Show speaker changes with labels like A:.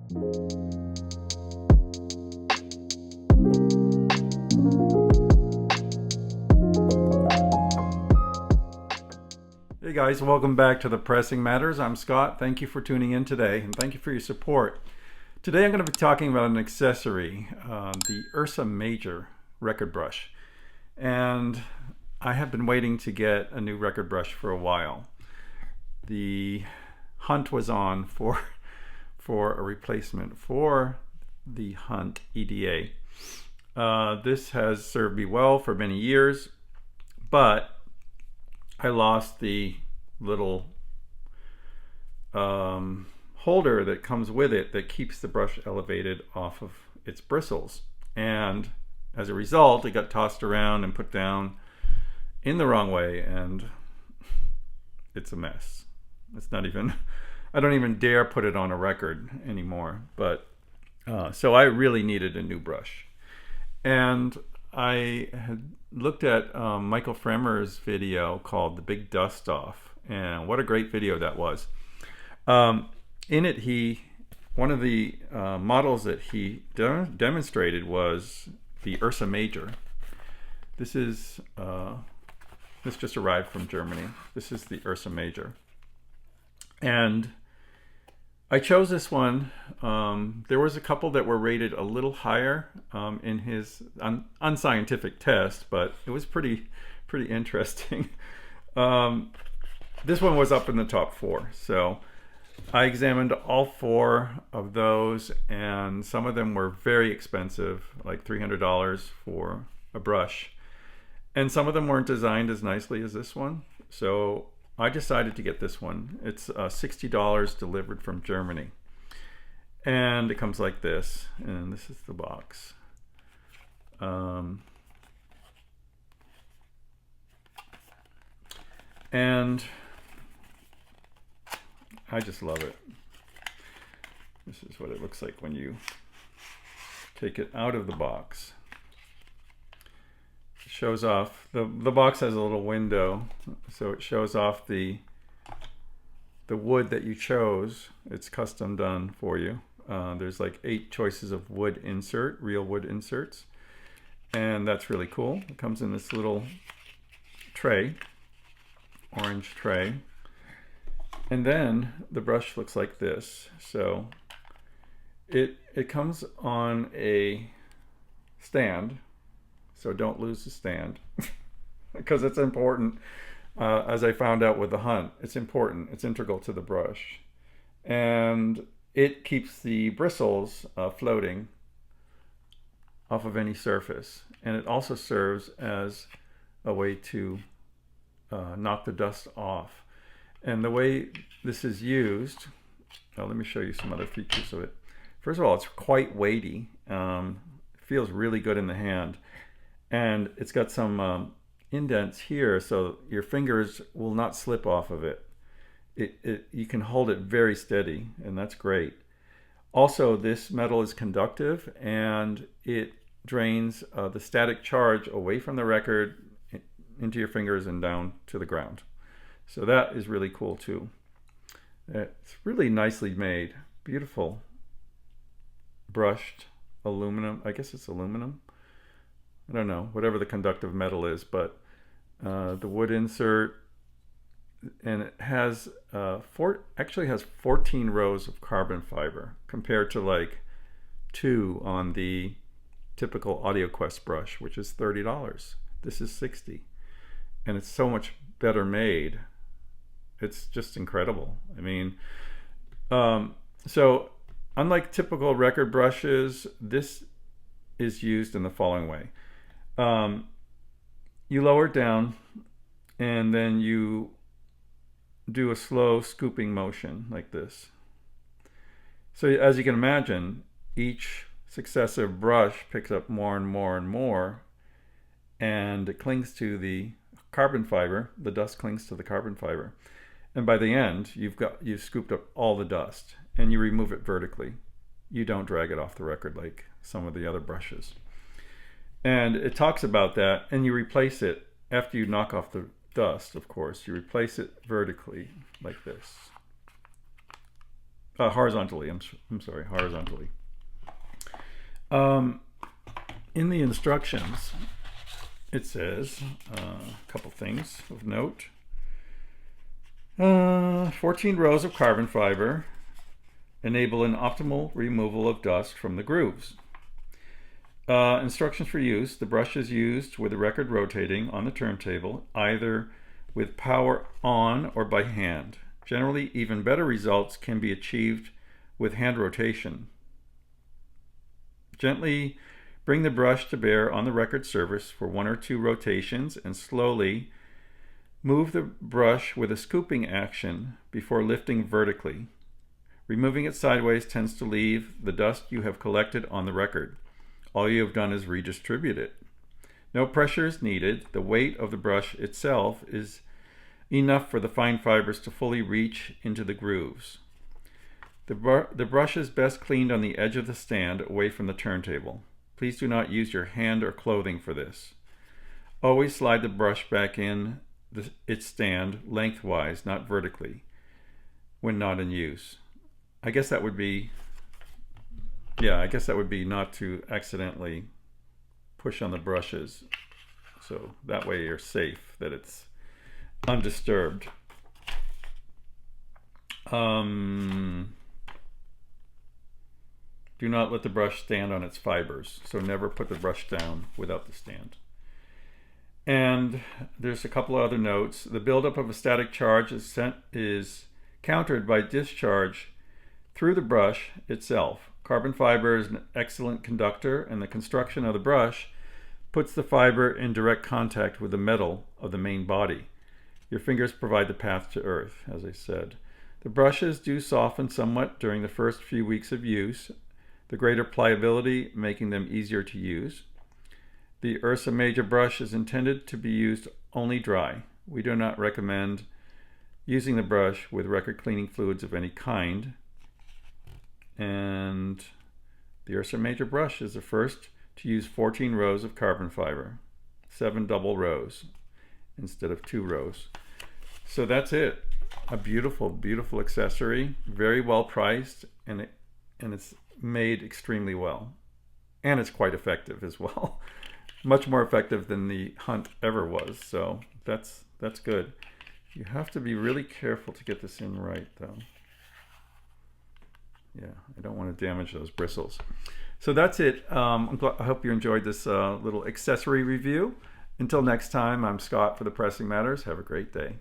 A: Hey guys, welcome back to the Pressing Matters. I'm Scott. Thank you for tuning in today, and thank you for your support. Today I'm going to be talking about an accessory, the Ursa Major record brush. And I have been waiting to get a new record brush for a while. The hunt was on for a replacement for the Hunt EDA. This has served me well for many years, but I lost the little holder that comes with it that keeps the brush elevated off of its bristles. And as a result, it got tossed around and put down in the wrong way, and it's a mess. It's not even, I don't even dare put it on a record anymore. But so I really needed a new brush. And I had looked at Micheal Fremer's video called The Big Dust Off, and what a great video that was. In it, one of the models that he demonstrated was the Ursa Major. This just arrived from Germany. This is the Ursa Major. And I chose this one. There was a couple that were rated a little higher in his unscientific test, but it was pretty interesting. This one was up in the top 4. So I examined all 4 of those, and some of them were very expensive, like $300 for a brush. And some of them weren't designed as nicely as this one. So I decided to get this one. It's $60 delivered from Germany. And it comes like this, and this is the box. And I just love it. This is what it looks like when you take it out of the box. It shows off, the box has a little window, so it shows off the wood that you chose. It's custom done for you. There's like 8 choices of wood insert, real wood inserts. And that's really cool. It comes in this little tray, orange tray. And then the brush looks like this. So it comes on a stand, so don't lose the stand because it's important. As I found out with the Hunt, it's important. It's integral to the brush. And it keeps the bristles floating off of any surface. And it also serves as a way to knock the dust off. And the way this is used, let me show you some other features of it. First of all, it's quite weighty. It feels really good in the hand. And it's got some indents here, so your fingers will not slip off of it. You can hold it very steady, and that's great. Also, this metal is conductive, and it drains the static charge away from the record into your fingers and down to the ground. So that is really cool too. It's really nicely made. Beautiful brushed aluminum. I guess it's aluminum. I don't know, whatever the conductive metal is, but the wood insert, and it has actually has 14 rows of carbon fiber compared to like 2 on the typical AudioQuest brush, which is $30. This is $60, and it's so much better made. It's just incredible. I mean, so unlike typical record brushes, this is used in the following way. You lower it down, and then you do a slow scooping motion like this. So as you can imagine, each successive brush picks up more and more and more, and it clings to the carbon fiber. The dust clings to the carbon fiber. And by the end, you've scooped up all the dust, and you remove it vertically. You don't drag it off the record like some of the other brushes. And it talks about that, and you replace it after you knock off the dust, of course. You replace it vertically like this. horizontally. I'm sorry, horizontally. In the instructions, it says a couple things of note. 14 rows of carbon fiber enable an optimal removal of dust from the grooves. Instructions for use. The brush is used with the record rotating on the turntable, either with power on or by hand. Generally, even better results can be achieved with hand rotation. Gently bring the brush to bear on the record surface for 1 or 2 rotations and slowly move the brush with a scooping action before lifting vertically. Removing it sideways tends to leave the dust you have collected on the record. All you have done is redistribute it. No pressure is needed. The weight of the brush itself is enough for the fine fibers to fully reach into the grooves. The brush is best cleaned on the edge of the stand away from the turntable. Please do not use your hand or clothing for this. Always slide the brush back in its stand lengthwise, not vertically, when not in use. I guess that would be not to accidentally push on the brushes. So that way you're safe, that it's undisturbed. Do not let the brush stand on its fibers. So never put the brush down without the stand. And there's a couple of other notes. The buildup of a static charge is countered by discharge through the brush itself. Carbon fiber is an excellent conductor, and the construction of the brush puts the fiber in direct contact with the metal of the main body. Your fingers provide the path to earth, as I said. The brushes do soften somewhat during the first few weeks of use, the greater pliability making them easier to use. The Ursa Major brush is intended to be used only dry. We do not recommend using the brush with record cleaning fluids of any kind. And the Ursa Major brush is the first to use 14 rows of carbon fiber, 7 double rows instead of 2 rows. So that's it. A beautiful, beautiful accessory, very well priced, and it's made extremely well. And it's quite effective as well. Much more effective than the Hunt ever was. So that's good. You have to be really careful to get this in right, though. Yeah, I don't want to damage those bristles. So that's it. I hope you enjoyed this little accessory review. Until next time, I'm Scott for the Pressing Matters. Have a great day.